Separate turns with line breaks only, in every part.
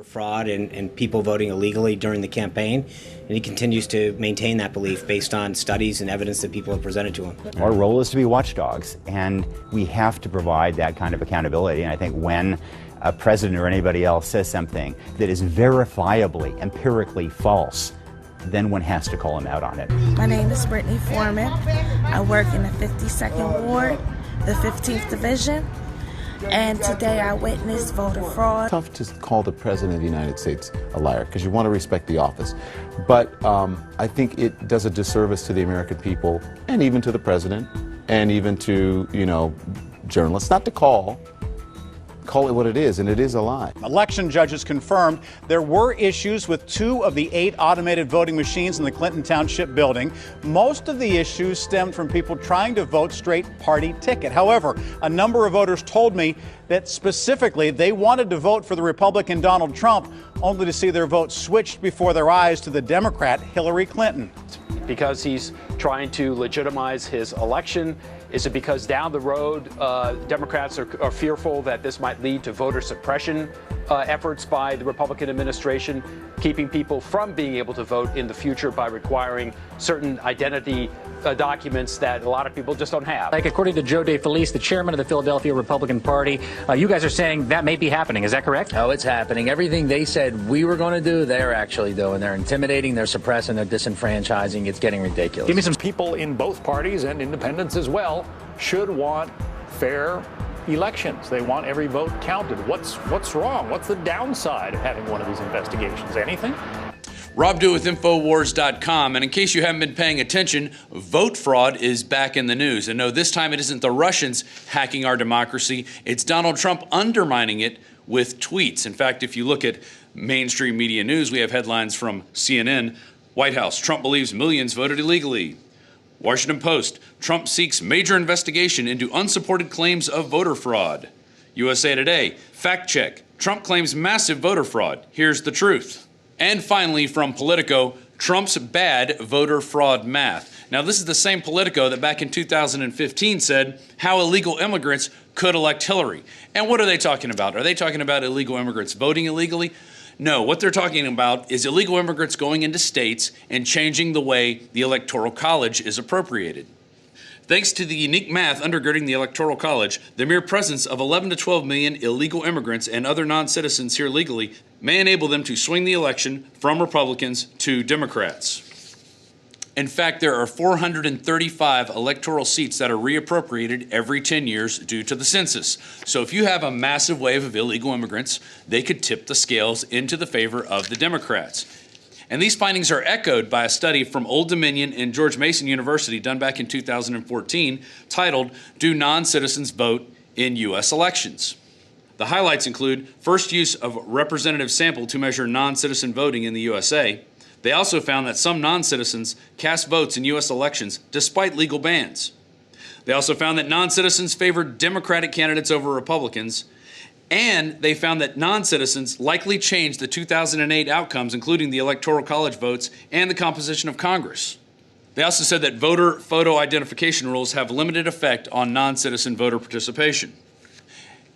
fraud and people voting illegally during the campaign, and he continues to maintain that belief based on studies and evidence that people have presented to him.
Our role is to be watchdogs, and we have to provide that kind of accountability. And I think when a president or anybody else says something that is verifiably, empirically false, then one has to call him out on it.
My name is Brittany Foreman. I work in the 52nd Ward, the 15th Division. And today I witnessed voter fraud.
It's tough to call the President of the United States a liar because you want to respect the office. But I think it does a disservice to the American people and even to the President and even to, journalists not to call it what it is, and it is a lie.
Election judges confirmed there were issues with 2 of the 8 automated voting machines in the Clinton Township building. Most of the issues stemmed from people trying to vote straight party ticket. However, a number of voters told me that specifically they wanted to vote for the Republican Donald Trump, only to see their vote switched before their eyes to the Democrat Hillary Clinton.
Because he's trying to legitimize his election? Is it because down the road Democrats are fearful that this might lead to voter suppression efforts by the Republican administration, keeping people from being able to vote in the future by requiring certain identity documents that a lot of people just don't have?
Like, according to Joe DeFelice, the chairman of the Philadelphia Republican Party, you guys are saying that may be happening. Is that correct?
Oh, it's happening. Everything they said we were going to do, they're actually doing. They're intimidating, they're suppressing, they're disenfranchising. It's getting ridiculous.
Give me some.
People in both parties and independents as well should want fair elections. They want every vote counted. What's wrong? What's the downside of having one of these investigations? Anything?
Rob Dew with Infowars.com. And in case you haven't been paying attention, vote fraud is back in the news. And no, this time it isn't the Russians hacking our democracy. It's Donald Trump undermining it with tweets. In fact, if you look at mainstream media news, we have headlines from CNN. White House, Trump believes millions voted illegally. Washington Post, Trump seeks major investigation into unsupported claims of voter fraud. USA Today, fact check, Trump claims massive voter fraud. Here's the truth. And finally, from Politico, Trump's bad voter fraud math. Now, this is the same Politico that back in 2015 said how illegal immigrants could elect Hillary. And what are they talking about? Are they talking about illegal immigrants voting illegally? No, what they're talking about is illegal immigrants going into states and changing the way the Electoral College is appropriated. Thanks to the unique math undergirding the Electoral College, the mere presence of 11 to 12 million illegal immigrants and other non-citizens here legally may enable them to swing the election from Republicans to Democrats. In fact, there are 435 electoral seats that are reappropriated every 10 years due to the census. So if you have a massive wave of illegal immigrants, they could tip the scales into the favor of the Democrats. And these findings are echoed by a study from Old Dominion and George Mason University done back in 2014 titled, Do Non-Citizens Vote in U.S. Elections? The highlights include first use of representative sample to measure non-citizen voting in the USA. They also found that some non-citizens cast votes in U.S. elections despite legal bans. They also found that non-citizens favored Democratic candidates over Republicans. And they found that non-citizens likely changed the 2008 outcomes, including the Electoral College votes and the composition of Congress. They also said that voter photo identification rules have limited effect on non-citizen voter participation.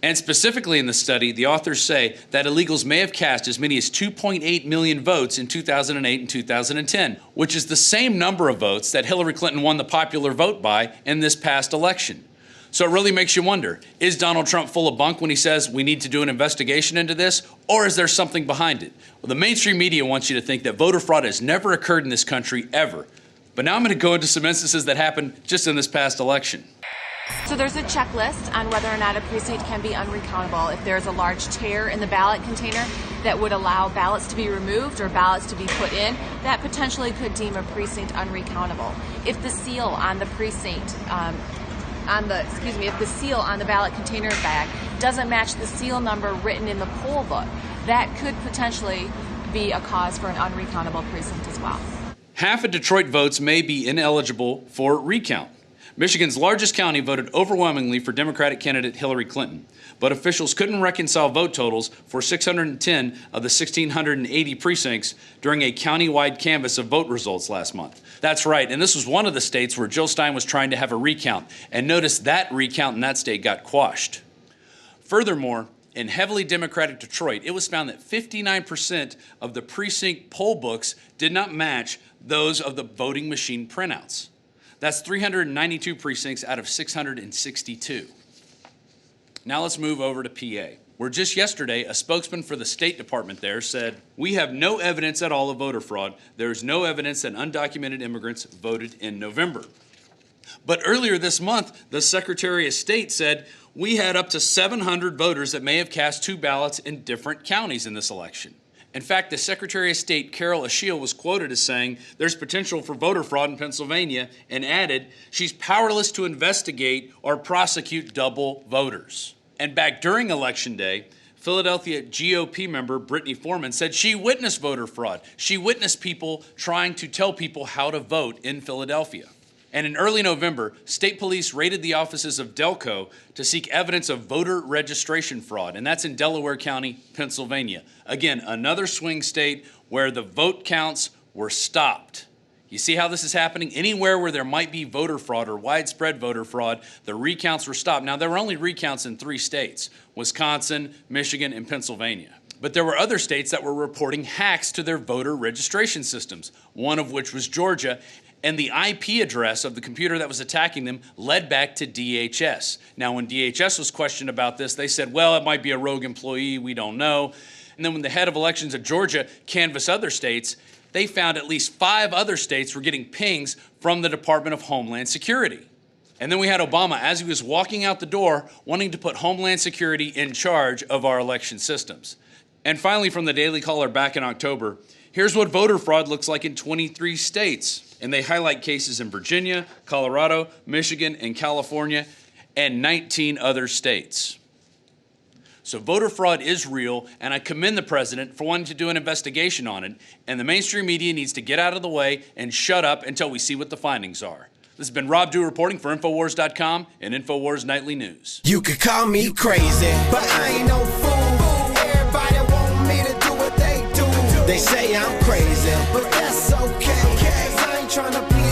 And specifically in the study, the authors say that illegals may have cast as many as 2.8 million votes in 2008 and 2010, which is the same number of votes that Hillary Clinton won the popular vote by in this past election. So it really makes you wonder, is Donald Trump full of bunk when he says we need to do an investigation into this, or is there something behind it? Well, the mainstream media wants you to think that voter fraud has never occurred in this country ever. But now I'm going to go into some instances that happened just in this past election.
So there's a checklist on whether or not a precinct can be unrecountable. If there's a large tear in the ballot container that would allow ballots to be removed or ballots to be put in, that potentially could deem a precinct unrecountable. If the seal on the precinct, if the seal on the ballot container bag doesn't match the seal number written in the poll book, that could potentially be a cause for an unrecountable precinct as well.
Half of Detroit votes may be ineligible for recount. Michigan's largest county voted overwhelmingly for Democratic candidate Hillary Clinton, but officials couldn't reconcile vote totals for 610 of the 1,680 precincts during a county-wide canvass of vote results last month. That's right, and this was one of the states where Jill Stein was trying to have a recount, and notice that recount in that state got quashed. Furthermore, in heavily Democratic Detroit, it was found that 59% of the precinct poll books did not match those of the voting machine printouts. That's 392 precincts out of 662. Now let's move over to PA, where just yesterday, a spokesman for the State Department there said, "We have no evidence at all of voter fraud. There is no evidence that undocumented immigrants voted in November." But earlier this month, the Secretary of State said, "We had up to 700 voters that may have cast 2 ballots in different counties in this election." In fact, the Secretary of State, Carol Ashiel, was quoted as saying there's potential for voter fraud in Pennsylvania, and added she's powerless to investigate or prosecute double voters. And back during Election Day, Philadelphia GOP member Brittany Foreman said she witnessed voter fraud. She witnessed people trying to tell people how to vote in Philadelphia. And in early November, state police raided the offices of Delco to seek evidence of voter registration fraud, and that's in Delaware County, Pennsylvania. Again, another swing state where the vote counts were stopped. You see how this is happening? Anywhere where there might be voter fraud or widespread voter fraud, the recounts were stopped. Now, there were only recounts in 3 states, Wisconsin, Michigan, and Pennsylvania. But there were other states that were reporting hacks to their voter registration systems, one of which was Georgia, and the IP address of the computer that was attacking them led back to DHS. Now, when DHS was questioned about this, they said, well, it might be a rogue employee, we don't know. And then when the head of elections of Georgia canvassed other states, they found at least 5 other states were getting pings from the Department of Homeland Security. And then we had Obama, as he was walking out the door, wanting to put Homeland Security in charge of our election systems. And finally, from the Daily Caller back in October, here's what voter fraud looks like in 23 states. And they highlight cases in Virginia, Colorado, Michigan, and California, and 19 other states. So voter fraud is real, and I commend the president for wanting to do an investigation on it, and the mainstream media needs to get out of the way and shut up until we see what the findings are. This has been Rob Dew reporting for Infowars.com and Infowars Nightly News.
You could call me crazy, but I ain't no fool. Everybody want me to do what they do. They say I'm crazy, but that's okay. 'Cause I ain't trying to be